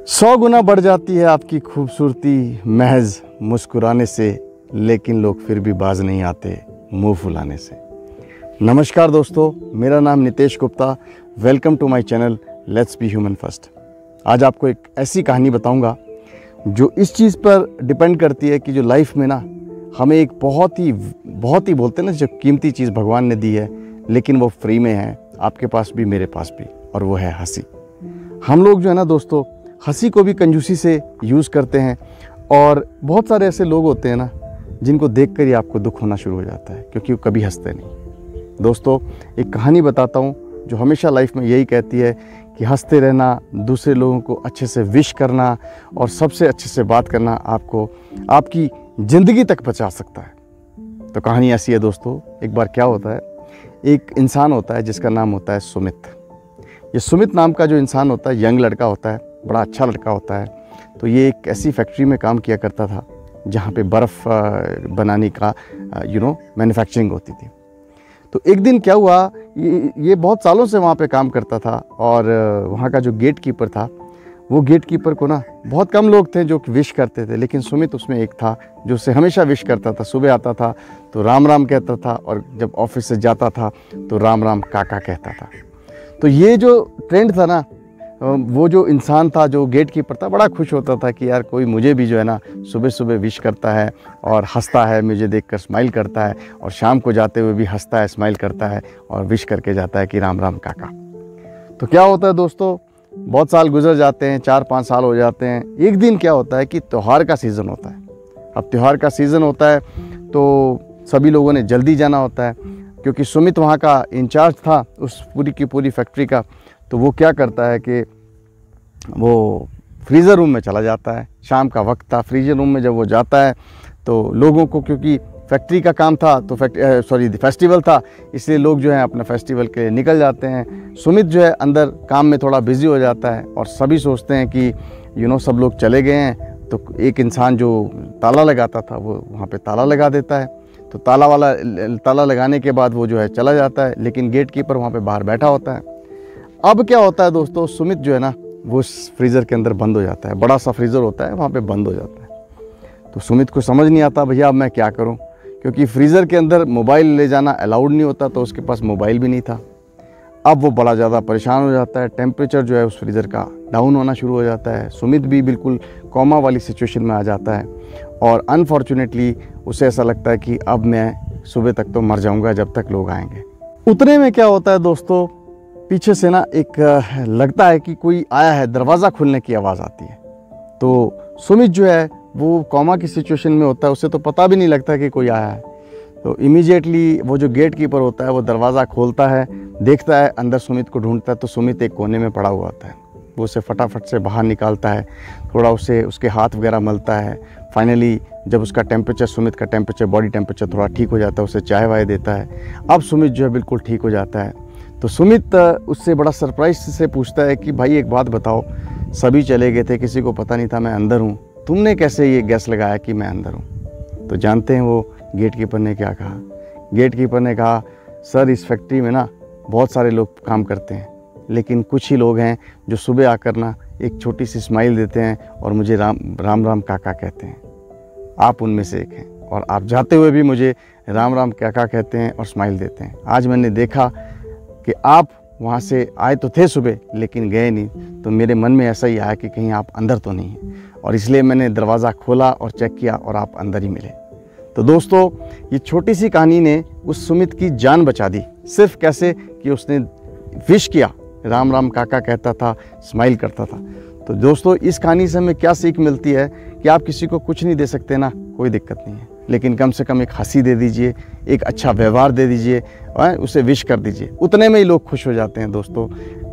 100 गुना बढ़ जाती है आपकी खूबसूरती महज मुस्कुराने से, लेकिन लोग फिर भी बाज नहीं आते मुंह फुलाने से। नमस्कार दोस्तों, मेरा नाम Nitesh Gupta. Welcome to my channel let's be human first. आज आपको एक ऐसी कहानी बताऊंगा जो इस चीज़ पर डिपेंड करती है कि जो लाइफ में ना हमें एक बहुत ही बोलते हैं ना, जो कीमती चीज़ भगवान ने दी है लेकिन वो फ्री में है, आपके पास भी मेरे पास भी, और वो है हंसी। हम लोग जो है ना दोस्तों, हंसी को भी कंजूसी से यूज़ करते हैं और बहुत सारे ऐसे लोग होते हैं ना जिनको देखकर ही आपको दुख होना शुरू हो जाता है क्योंकि वो कभी हंसते नहीं। दोस्तों, एक कहानी बताता हूँ जो हमेशा लाइफ में यही कहती है कि हंसते रहना, दूसरे लोगों को अच्छे से विश करना और सबसे अच्छे से बात करना आपको आपकी ज़िंदगी तक बचा सकता है। तो कहानी ऐसी है दोस्तों। एक बार क्या होता है, एक इंसान होता है जिसका नाम होता है सुमित। ये सुमित नाम का जो इंसान होता है, यंग लड़का होता है, बड़ा अच्छा लड़का होता है। तो ये एक ऐसी फैक्ट्री में काम किया करता था जहाँ पे बर्फ़ बनाने का मैन्युफैक्चरिंग होती थी। तो एक दिन क्या हुआ, ये बहुत सालों से वहाँ पे काम करता था और वहाँ का जो गेट कीपर था, वो गेट कीपर को ना बहुत कम लोग थे जो विश करते थे, लेकिन सुमित उसमें एक था जो उससे हमेशा विश करता था। सुबह आता था तो राम राम कहता था और जब ऑफिस से जाता था तो राम राम काका कहता था। तो ये जो ट्रेंड था ना, वो जो इंसान था, जो गेट कीपर था, बड़ा खुश होता था कि यार कोई मुझे भी जो है ना सुबह सुबह विश करता है और हंसता है, मुझे देखकर स्माइल करता है, और शाम को जाते हुए भी हंसता है, स्माइल करता है और विश करके जाता है कि राम राम काका। तो क्या होता है दोस्तों, बहुत साल गुजर जाते हैं, 4-5 साल हो जाते हैं। एक दिन क्या होता है कि त्यौहार का सीज़न होता है। अब त्यौहार का सीज़न होता है तो सभी लोगों ने जल्दी जाना होता है क्योंकि सुमित वहाँ का इंचार्ज था उस पूरी की पूरी फैक्ट्री का। तो वो क्या करता है कि वो फ्रीज़र रूम में चला जाता है। शाम का वक्त था, फ्रीज़र रूम में जब वो जाता है तो लोगों को, क्योंकि फैक्ट्री का काम था तो फेस्टिवल था, इसलिए लोग जो है अपना फेस्टिवल के लिए निकल जाते हैं। सुमित जो है अंदर काम में थोड़ा बिजी हो जाता है और सभी सोचते हैं कि सब लोग चले गए हैं। तो एक इंसान जो ताला लगाता था वो वहाँ पे ताला लगा देता है। तो ताला लगाने के बाद वो जो है चला जाता है, लेकिन गेट कीपर वहाँ पे बाहर बैठा होता है। अब क्या होता है दोस्तों, सुमित जो है ना वो फ्रीज़र के अंदर बंद हो जाता है। बड़ा सा फ्रीज़र होता है, वहाँ पे बंद हो जाता है। तो सुमित को समझ नहीं आता, भैया अब मैं क्या करूँ, क्योंकि फ्रीज़र के अंदर मोबाइल ले जाना अलाउड नहीं होता, तो उसके पास मोबाइल भी नहीं था। अब वो बड़ा ज़्यादा परेशान हो जाता है। टेम्परेचर जो है उस फ्रीज़र का डाउन होना शुरू हो जाता है। सुमित भी बिल्कुल कोमा वाली सिचुएशन में आ जाता है और अनफॉर्चुनेटली उसे ऐसा लगता है कि अब मैं सुबह तक तो मर जाऊँगा जब तक लोग आएंगे। उतने में क्या होता है दोस्तों, पीछे से ना एक लगता है कि कोई आया है, दरवाज़ा खुलने की आवाज़ आती है। तो सुमित जो है वो कोमा की सिचुएशन में होता है, उसे तो पता भी नहीं लगता कि कोई आया है। तो इमीडिएटली वो जो गेट कीपर होता है वो दरवाज़ा खोलता है, देखता है, अंदर सुमित को ढूंढता है तो सुमित एक कोने में पड़ा हुआ होता है। वो उसे फटाफट से बाहर निकालता है, थोड़ा उसके हाथ वगैरह मलता है। फाइनली जब उसका टेम्परेचर, सुमित का टेम्परेचर, बॉडी टेम्परेचर थोड़ा ठीक हो जाता है, उसे चाय वाय देता है। अब सुमित जो है बिल्कुल ठीक हो जाता है। तो सुमित उससे बड़ा सरप्राइज से पूछता है कि भाई एक बात बताओ, सभी चले गए थे, किसी को पता नहीं था मैं अंदर हूँ, तुमने कैसे ये गैस लगाया कि मैं अंदर हूँ? तो जानते हैं वो गेट कीपर ने क्या कहा? गेट कीपर ने कहा, सर इस फैक्ट्री में ना बहुत सारे लोग काम करते हैं, लेकिन कुछ ही लोग हैं जो सुबह आकर ना एक छोटी सी स्माइल देते हैं और मुझे राम राम काका कहते हैं। आप उनमें से एक हैं और आप जाते हुए भी मुझे राम राम काका कहते हैं और स्माइल देते हैं। आज मैंने देखा कि आप वहाँ से आए तो थे सुबह लेकिन गए नहीं, तो मेरे मन में ऐसा ही आया कि कहीं आप अंदर तो नहीं हैं, और इसलिए मैंने दरवाज़ा खोला और चेक किया और आप अंदर ही मिले। तो दोस्तों, ये छोटी सी कहानी ने उस सुमित की जान बचा दी। सिर्फ कैसे कि उसने विश किया, राम राम काका कहता था, स्माइल करता था। तो दोस्तों, इस कहानी से हमें क्या सीख मिलती है कि आप किसी को कुछ नहीं दे सकते ना, कोई दिक्कत नहीं है, लेकिन कम से कम एक हंसी दे दीजिए, एक अच्छा व्यवहार दे दीजिए, उसे विश कर दीजिए। उतने में ही लोग खुश हो जाते हैं दोस्तों।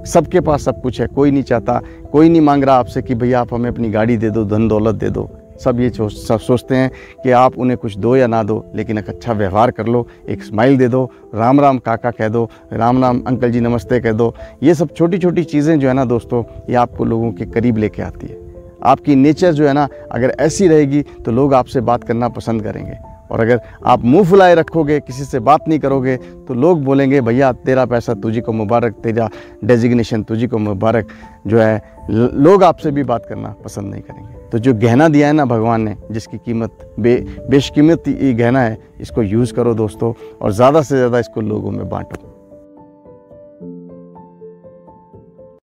सबके पास सब कुछ है, कोई नहीं चाहता, कोई नहीं मांग रहा आपसे कि भैया आप हमें अपनी गाड़ी दे दो, धन दौलत दे दो। सब ये सोचते हैं कि आप उन्हें कुछ दो या ना दो, लेकिन एक अच्छा व्यवहार कर लो, एक स्माइल दे दो, राम राम काका कह दो, राम राम अंकल जी नमस्ते कह दो। ये सब छोटी छोटी चीज़ें जो है ना दोस्तों, ये आपको लोगों के करीब लेके आती है। आपकी नेचर जो है ना अगर ऐसी रहेगी तो लोग आपसे बात करना पसंद करेंगे। और अगर आप मुंह फुलाए रखोगे, किसी से बात नहीं करोगे, तो लोग बोलेंगे भैया तेरा पैसा तुझी को मुबारक, तेरा डेजिग्नेशन तुझी को मुबारक। जो है लोग आपसे भी बात करना पसंद नहीं करेंगे। तो जो गहना दिया है ना भगवान ने, जिसकी कीमत बेशकीमत ये गहना है, इसको यूज़ करो दोस्तों, और ज़्यादा से ज़्यादा इसको लोगों में बांटो।